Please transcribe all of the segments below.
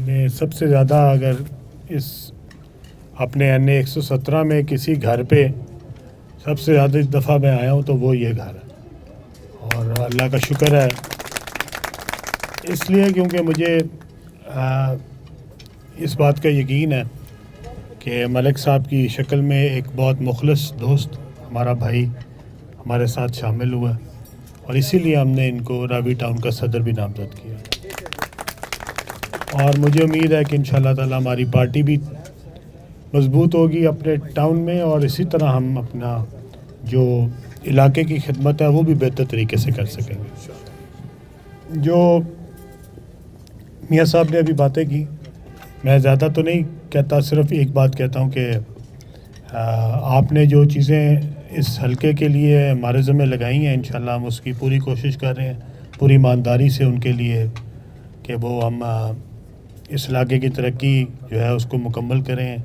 میں سب سے زیادہ اگر اس اپنے NA-117 میں کسی گھر پہ سب سے زیادہ اس دفعہ میں آیا ہوں تو وہ یہ گھر ہے، اور اللہ کا شکر ہے اس لیے کیونکہ مجھے اس بات کا یقین ہے کہ ملک صاحب کی شکل میں ایک بہت مخلص دوست ہمارا بھائی ہمارے ساتھ شامل ہوا، اور اسی لیے ہم نے ان کو راوی ٹاؤن کا صدر بھی نامزد کیا، اور مجھے امید ہے کہ انشاءاللہ تعالی ہماری پارٹی بھی مضبوط ہوگی اپنے ٹاؤن میں، اور اسی طرح ہم اپنا جو علاقے کی خدمت ہے وہ بھی بہتر طریقے سے کر سکیں گے۔ جو میاں صاحب نے ابھی باتیں کی، میں زیادہ تو نہیں کہتا، صرف ایک بات کہتا ہوں کہ آپ نے جو چیزیں اس حلقے کے لیے ہمارے ذمہ لگائی ہیں انشاءاللہ ہم اس کی پوری کوشش کر رہے ہیں، پوری ایمانداری سے ان کے لیے، کہ وہ ہم اس علاقے کی ترقی جو ہے اس کو مکمل کریں،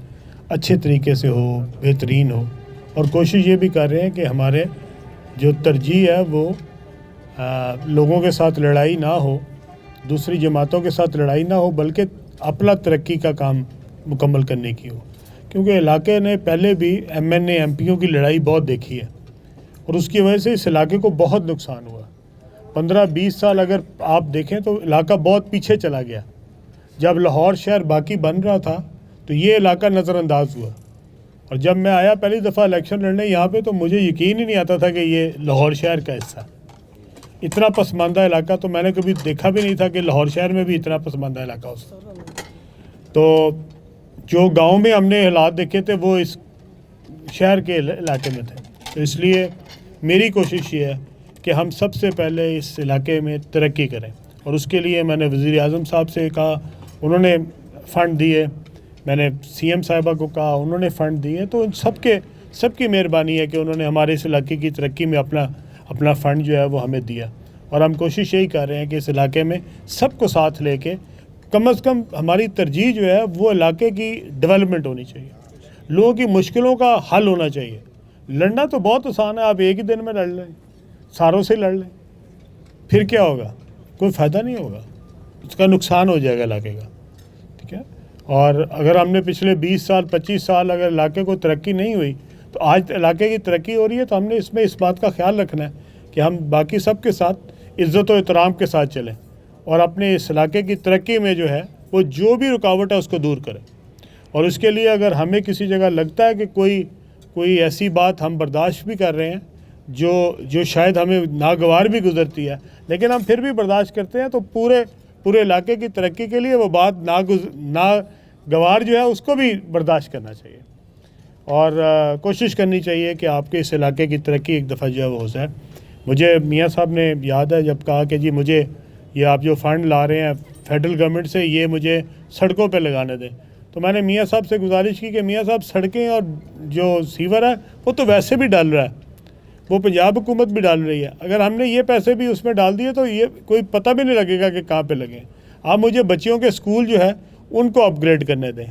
اچھے طریقے سے ہو، بہترین ہو، اور کوشش یہ بھی کر رہے ہیں کہ ہمارے جو ترجیح ہے وہ لوگوں کے ساتھ لڑائی نہ ہو، دوسری جماعتوں کے ساتھ لڑائی نہ ہو، بلکہ اپنا ترقی کا کام مکمل کرنے کی ہو، کیونکہ علاقے نے پہلے بھی MNA MPوں کی لڑائی بہت دیکھی ہے، اور اس کی وجہ سے اس علاقے کو بہت نقصان ہوا۔ 15-20 سال اگر آپ دیکھیں تو علاقہ بہت پیچھے چلا گیا۔ جب لاہور شہر باقی بن رہا تھا تو یہ علاقہ نظر انداز ہوا، اور جب میں آیا پہلی دفعہ الیکشن لڑنے یہاں پہ تو مجھے یقین ہی نہیں آتا تھا کہ یہ لاہور شہر کا حصہ، اتنا پسماندہ علاقہ تو میں نے کبھی دیکھا بھی نہیں تھا کہ لاہور شہر میں بھی اتنا پسماندہ علاقہ ہو سکتا۔ تو جو گاؤں میں ہم نے حالات دیکھے تھے وہ اس شہر کے علاقے میں تھے، تو اس لیے میری کوشش یہ ہے کہ ہم سب سے پہلے اس علاقے میں ترقی کریں، اور اس کے لیے میں نے وزیر اعظم صاحب سے کہا، انہوں نے فنڈ دیے، میں نے CM صاحبہ کو کہا، انہوں نے فنڈ دیے، تو ان سب کی مہربانی ہے کہ انہوں نے ہمارے اس علاقے کی ترقی میں اپنا فنڈ جو ہے وہ ہمیں دیا، اور ہم کوشش یہی کر رہے ہیں کہ اس علاقے میں سب کو ساتھ لے کے کم از کم ہماری ترجیح جو ہے وہ علاقے کی ڈیولپمنٹ ہونی چاہیے، لوگوں کی مشکلوں کا حل ہونا چاہیے۔ لڑنا تو بہت آسان ہے، آپ ایک ہی دن میں لڑ لیں، ساروں سے لڑ لیں، پھر کیا ہوگا؟ کوئی فائدہ نہیں ہوگا، اس کا نقصان ہو جائے گا علاقے کا، ٹھیک ہے؟ اور اگر ہم نے پچھلے 20 سال 25 سال اگر علاقے کو ترقی نہیں ہوئی تو آج علاقے کی ترقی ہو رہی ہے، تو ہم نے اس میں اس بات کا خیال رکھنا ہے کہ ہم باقی سب کے ساتھ عزت و احترام کے ساتھ چلیں، اور اپنے اس علاقے کی ترقی میں جو ہے وہ جو بھی رکاوٹ ہے اس کو دور کریں، اور اس کے لیے اگر ہمیں کسی جگہ لگتا ہے کہ کوئی ایسی بات ہم برداشت بھی کر رہے ہیں جو شاید ہمیں ناگوار بھی گزرتی ہے، لیکن ہم پھر بھی برداشت کرتے ہیں، تو پورے علاقے کی ترقی کے لیے وہ بات ناگوار جو ہے اس کو بھی برداشت کرنا چاہیے، اور کوشش کرنی چاہیے کہ آپ کے اس علاقے کی ترقی ایک دفعہ جو ہے وہ ہو جائے۔ مجھے میاں صاحب نے یاد ہے جب کہا کہ جی مجھے یہ آپ جو فنڈ لا رہے ہیں فیڈرل گورنمنٹ سے یہ مجھے سڑکوں پہ لگانے دیں، تو میں نے میاں صاحب سے گزارش کی کہ میاں صاحب سڑکیں اور جو سیور ہے وہ تو ویسے بھی ڈال رہا ہے، وہ پنجاب حکومت بھی ڈال رہی ہے، اگر ہم نے یہ پیسے بھی اس میں ڈال دیے تو یہ کوئی پتہ بھی نہیں لگے گا کہ کہاں پہ لگیں۔ آپ مجھے بچیوں کے اسکول جو ہے ان کو اپ گریڈ کرنے دیں،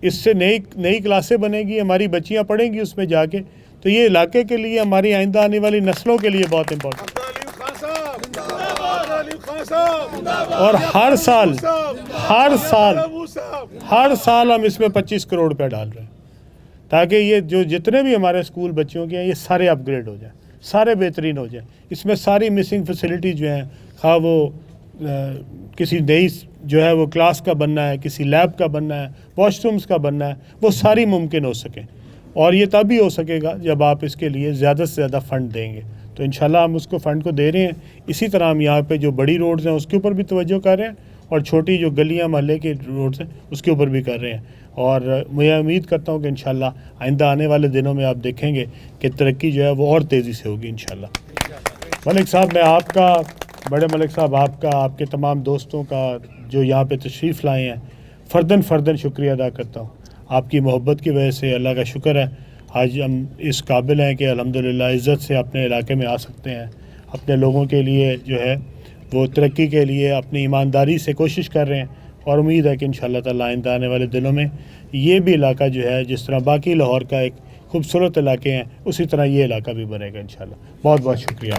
اس سے نئی کلاسیں بنے گی، ہماری بچیاں پڑھیں گی اس میں جا کے، تو یہ علاقے کے لیے ہماری آئندہ آنے والی نسلوں کے لیے بہت امپورٹنٹ ہے۔ اور ہر سال ہم اس میں 25 کروڑ روپے ڈال رہے ہیں تاکہ یہ جو جتنے بھی ہمارے اسکول بچیوں کے ہیں یہ سارے اپ گریڈ ہو جائیں، سارے بہترین ہو جائیں، اس میں ساری مسنگ فیسلٹی جو ہیں، خواہ وہ کسی نئی جو ہے وہ کلاس کا بننا ہے، کسی لیب کا بننا ہے، واش رومز کا بننا ہے، وہ ساری ممکن ہو سکیں، اور یہ تب ہی ہو سکے گا جب آپ اس کے لیے زیادہ سے زیادہ فنڈ دیں گے، تو انشاءاللہ ہم اس کو فنڈ کو دے رہے ہیں۔ اسی طرح ہم یہاں پہ جو بڑی روڈز ہیں اس کے اوپر بھی توجہ کر رہے ہیں، اور چھوٹی جو گلیاں محلے کی روڈز ہیں اس کے اوپر بھی کر رہے ہیں، اور میں امید کرتا ہوں کہ انشاءاللہ آئندہ آنے والے دنوں میں آپ دیکھیں گے کہ ترقی جو ہے وہ اور تیزی سے ہوگی انشاءاللہ۔ ملک صاحب میں آپ کا، بڑے ملک صاحب آپ کے تمام دوستوں کا جو یہاں پہ تشریف لائے ہیں فرداً شکریہ ادا کرتا ہوں۔ آپ کی محبت کی وجہ سے اللہ کا شکر ہے آج ہم اس قابل ہیں کہ الحمدللہ عزت سے اپنے علاقے میں آ سکتے ہیں، اپنے لوگوں کے لیے جو ہے وہ ترقی کے لیے اپنی ایمانداری سے کوشش کر رہے ہیں، اور امید ہے کہ انشاءاللہ تعالیٰ آئندہ آنے والے دنوں میں یہ بھی علاقہ جو ہے جس طرح باقی لاہور کا ایک خوبصورت علاقے ہیں اسی طرح یہ علاقہ بھی بنے گا انشاءاللہ۔ بہت شکریہ۔